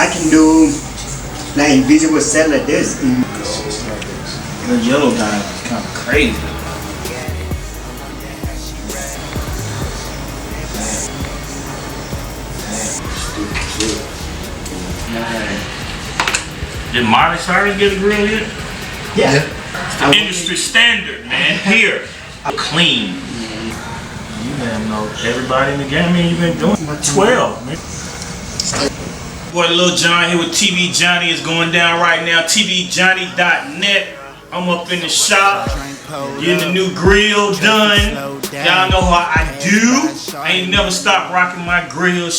I can do like invisible set like this. The yellow guy is kind of crazy. Did Miley Cyrus get a grill yet? Yeah. It's the industry standard, man. Here. Clean. You damn know everybody in the game, man. You've been doing 12, man. Boy, Lil John here with TV Johnny is going down right now. TVJohnny.net. I'm up in the shop, getting the new grill done. Y'all know how I do. I ain't never stopped rocking my grill.